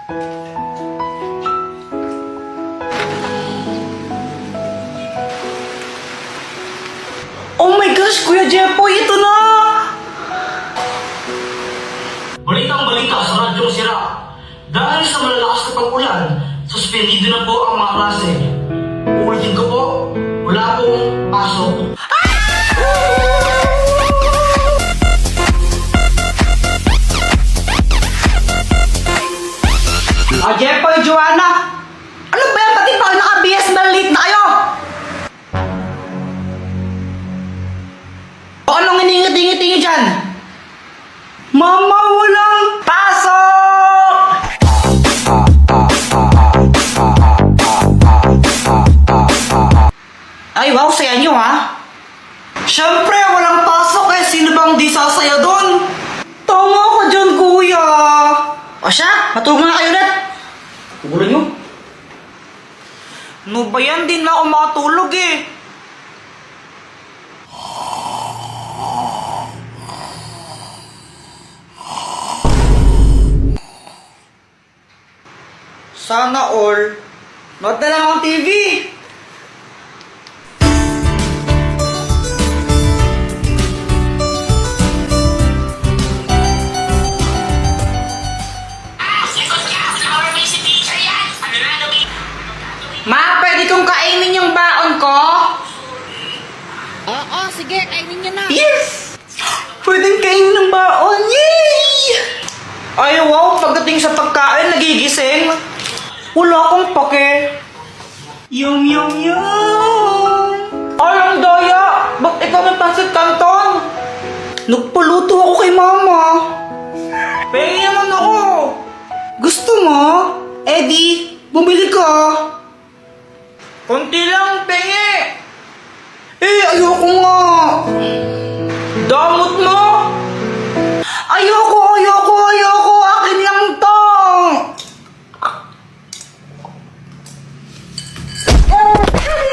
Oh my gosh, Kuya Jepoy, ito na! Balitang-balita sa radyong sira. Dahil sa malalakas na pag-ulan, suspendido na po ang mga klase. Uulitin ko po, wala pong pasok. Jepoy, Joanna! Ano ba yan? Pati pa naka-BS late na kayo! O anong iningat-ingat-ingat dyan? Mama, walang pasok! Ay, wow, saya nyo ha? Siyempre, walang pasok eh. Sino bang di sasaya doon? Tama ka dyan, kuya. O siya, matulog na kayo ulit. Tugulan nyo. Ano ba yan? Di na ako makatulog eh. Sana all. Nood na lang ang TV. Ma, pwede kong kainin yung baon ko? Oo, sige, kainin niyo na. Yes! Pwedeng kainin ng baon. Yay! Ay, wow, pagdating sa pagkain, nagigising. Wala akong pake. Yum, yum, yum! Ay, ang daya! Ba't ikaw may pansit canton? Nagpaluto ako kay mama. Pengi naman ako. Gusto mo? Eddie, bumili ka. Konti lang, pengi. Eh, ayoko nga. Damot mo. Ayoko. Akin lang to.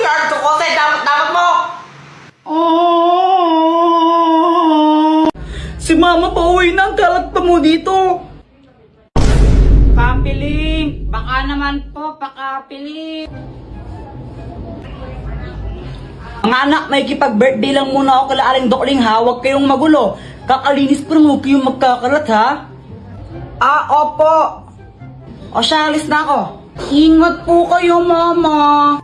Yarto ko sa'yo, damot mo. Si mama pa uwi na, ang kalat pa mo dito. Papiling. Baka naman po, pakapiling. Mga anak, may kipag-birthday lang muna ako kala Aling Dokling ha. Huwag kayong magulo. Kakalinis pa lang, huwag kayong magkakalat ha. Opo. O siya, alis na ako. Ingat po kayo, mama.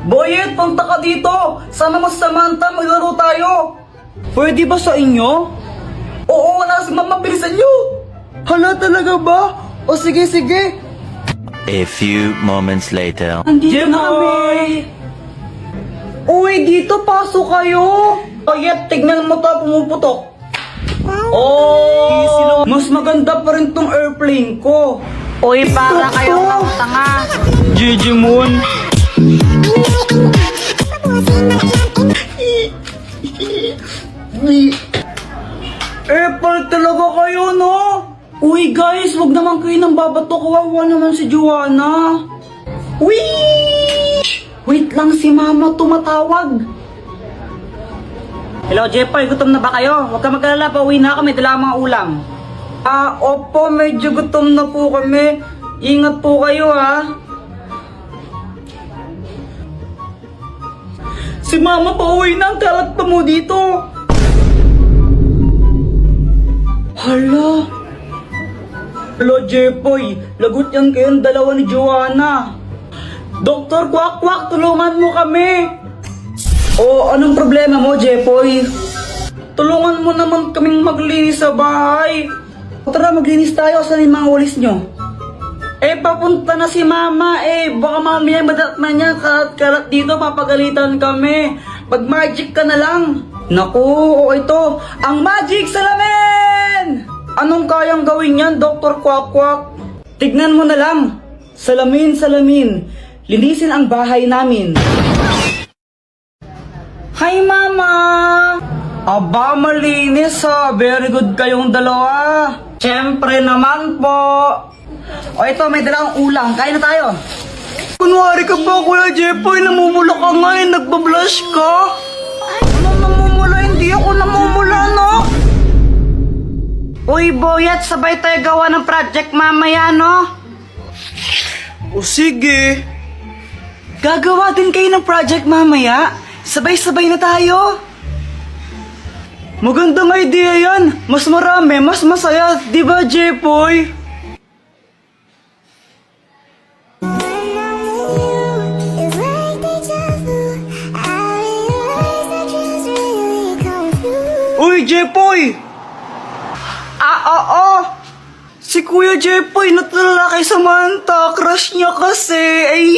Boyet, punta ka dito. Sama mo si Samantha, maglaro tayo. Pwede ba sa inyo? Oo, wala si mama, bilisan nyo. Hala, talaga ba? O sige. A few moments later. Andito na kami. Uy, dito, pasok kayo. Boyet, tignan mo to, pumuputok. Oh, mas maganda pa rin tong airplane ko. Uy, para kayong tanga. Gigi Moon. Apple talaga kayo, no? Uy, guys, wag naman kayo nang babato. Kawawa naman si Joanna. Wee! Wait lang, si mama tumatawag. Hello, Jepoy, gutom na ba kayo? Huwag ka mag-alala, pauwi na kami, dala ang mga ulam. Opo, medyo gutom na po kami. Ingat po kayo, ha? Si mama pauwi na, ang kalat pa mo dito. Hala, Jepoy, lagot yan kayong dalawa ni Joanna. Doktor Kwak-Kwak, tulungan mo kami. Anong problema mo, Jepoy? Tulungan mo naman kaming maglinis sa bahay. Tara, maglinis tayo. Saan yung mga walis nyo? Papunta na si mama. Baka mamaya madatman niya. Kalat dito, papagalitan kami. Mag-magic ka na lang. Naku, ito. Ang magic salamin! Anong kayang gawin yan, Dr. Kwak-Kwak? Tignan mo na lang. Salamin. Linisin ang bahay namin. Hi, Mama! Aba, malinis ha. Very good kayong dalawa. Siyempre naman po. Ito, may dalang ulam. Kain na tayo. Kunwari ka ba, Kuya Jepoy? Namumula ka nga eh. Nagbablush ka. Ano namumula? Hindi ako namumula, no? Uy, Boyet, sabay tayo gawa ng project mamaya, no? O sige. Gagawa din kayo ng project mamaya. Sabay-sabay na tayo. Magandang idea yan. Mas marami, mas masaya. Di ba, Jepoy? Uy, Jepoy! Oo. Si Kuya Jepoy natulala kay Samantha. Crush niya kasi. Ay.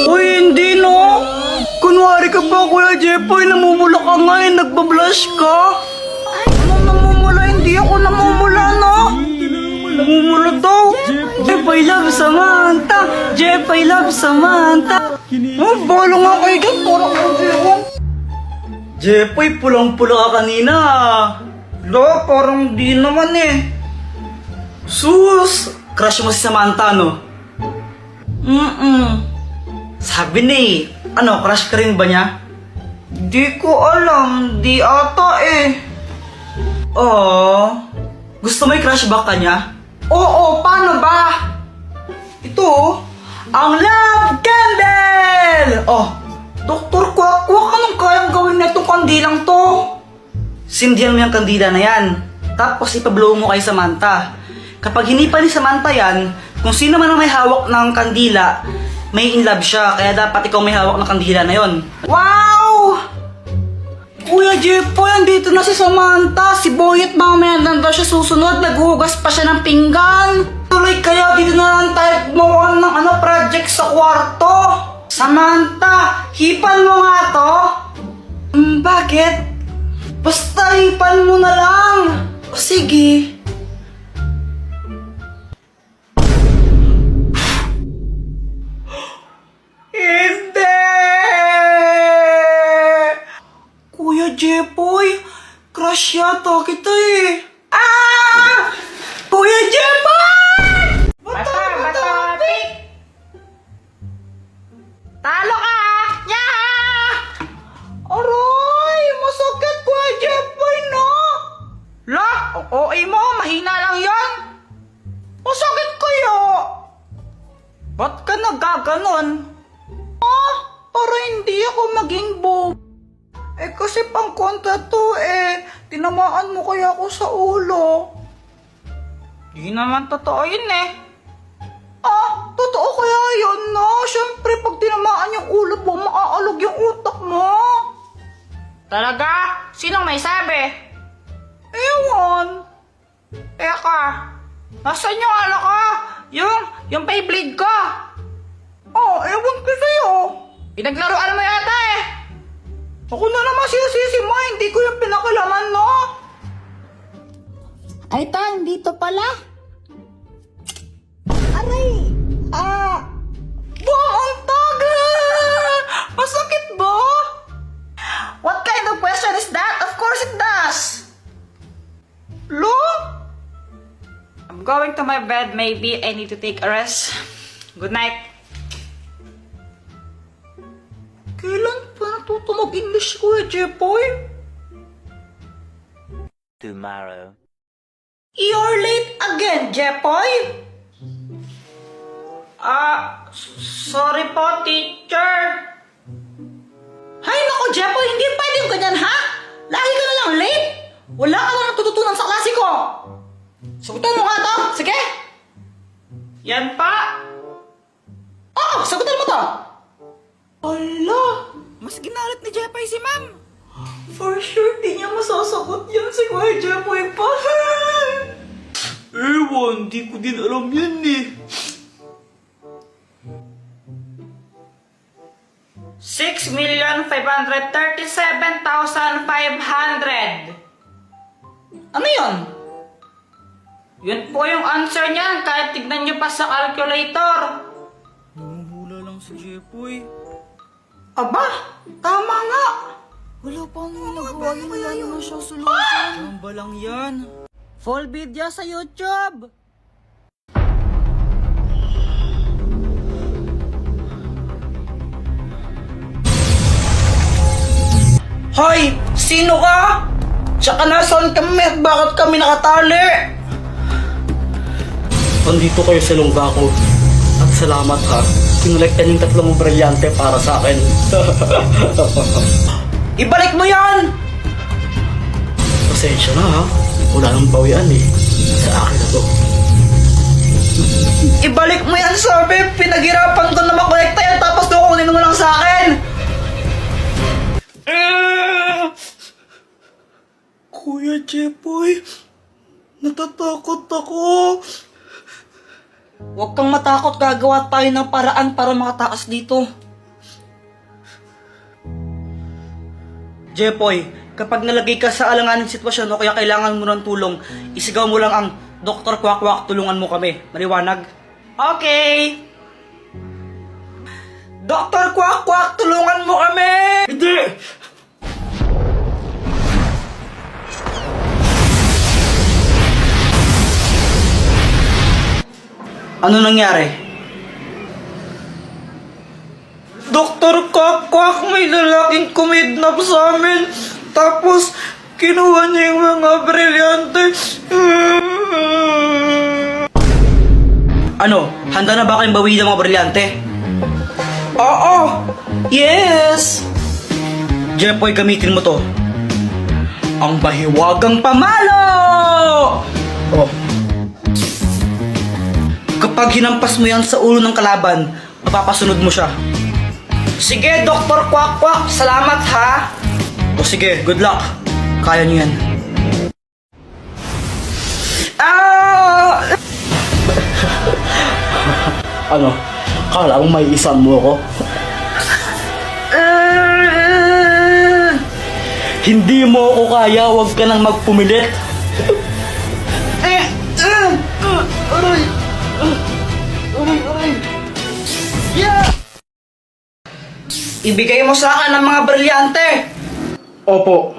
Uy, hindi no. Kunwari ka pa, Kuya Jepoy. Namumula ka nga eh. Nagbablush ka. Anong namumula? Hindi ako namumula, no? Namumula daw. Jepoy love Samantha. Jepoy love Samantha. Oh, balo nga kayo dyan. Parang ewan. Jepoy, pulang-pula ka kanina. Lo, parang di naman eh. Sus! Crush mo si Samantha, no? Sabi ni, ano, crush ka rin ba niya? Di ko alam, di ata eh. Oh, gusto mo i-crush back ka niya? Oo, paano ba? Ito, ang love candle! Oh, Doktor Kwak-Kwak, anong kayang gawin na itong kandilang to? Sindihan mo yung kandila na yan. Tapos ipablow mo kay Samantha. Kapag hinipa ni Samantha yan, kung sino man ang may hawak ng kandila, may in love siya. Kaya dapat ikaw may hawak ng kandila na yon. Wow! Kuya Jepoy, andito na si Samantha. Si Boyet mamaya lang daw siya susunod. Naghuhugas pa siya ng pinggan. Tuloy kaya dito na lang tayo gumawa ng project sa kwarto. Samantha, hipan mo nga to. Bakit? Basta hipan mo na lang. O sige. Hindi! Kuya Jepoy, crush yata kita eh. Ah! Kuya Jepoy! Bata, pick! Talo ka! Yeah! Aray! Masakit, Kuya Jepoy, no? La, OA mo, mahina lang yan. Masakit kayo. Ba't ka nagaganon? Ah, para hindi ako maging Eh kasi pang kontra to eh. Tinamaan mo kaya ako sa ulo. Di naman totoo yun eh. Ah, totoo kaya yun, no? Siyempre, pag tinamaan yung ulo mo, maaalog yung utak mo. Talaga? Sinong may sabi? Ewan. Teka, nasaan yung ano ko? Yung Beyblade ko? Oh, ewan ko sa'yo. Pinaglaruan mo yata eh. Ako na naman sisi mo, hindi ko yung pinakalaman, no? Ay, Tang, dito pala. Aray! Buang untog! Masakit ba? What kind of question is that? Of course it does. Lo? I'm going to my bed. Maybe I need to take a rest. Good night. Kailan pa natuto mag-English, Kuya Jepoy? Tomorrow. You're late again, Jepoy? Sorry po, teacher. Hay nako, Jepoy, hindi pwedeng ganyan, ha? Lagi ka na lang late. Wala ka na natututunan sa klase ko. Sagutan mo nga to, sige. Yan pa. Oh, sagutan mo to. Ala, mas ginalit ni Jepoy si ma'am. For sure, di niya masasagot yan si Kuya Jepoy pa. Ewan, di ko din alam yan eh. 6,537,500. Ano yun? Yun po yung answer niyan kahit tignan niyo pa sa calculator. Namumula lang si Jepoy. Aba, tama nga. Wala pa nang nagawa yun, wala naman siya solution. Tamba lang yan. Full video sa YouTube. Hoy! Sino ka? Tsaka nasaan kami at bakit kami nakatali? Andito kayo sa lungga ko. At salamat ha. Kinolektan yung 3 brilyante para sa akin. Ibalik mo yan! Pasensya na ha. Wala nang bawian eh. Sa akin na to. Ibalik mo yan, sabi! Pinaghirapan ko na makolekta yan tapos kukunin mo lang sa akin! Kuya Jepoy, natatakot ako. Huwag kang matakot, gagawa tayo ng paraan para makataas dito. Jepoy, kapag nalagay ka sa alanganing sitwasyon o kaya kailangan mo ng tulong, isigaw mo lang ang Dr. Quack, tulungan mo kami. Maliwanag? Okay! Dr. Quack, tulungan mo kami! Hindi! Ano nangyari? Dr. Quack, may lalaking kumidnap sa amin. Tapos, kinuha niya yung mga brilyante. Ano? Handa na ba kayong bawiin ng mga brilyante? Oo! Yes! Jepoy, gamitin mo to. Ang bahiwagang pamalo! Oh. Kapag hinampas mo yan sa ulo ng kalaban, mapapasunod mo siya. Sige, Dr. Quack, salamat ha! O sige, good luck. Kaya niyo yan. Ah! Ano? Kala mo may isang mo ako? Hindi mo ako kaya, huwag ka nang magpumilit. Aray! Aray! Yeah! Ibigay mo sa akin ang mga brilyante! Opo.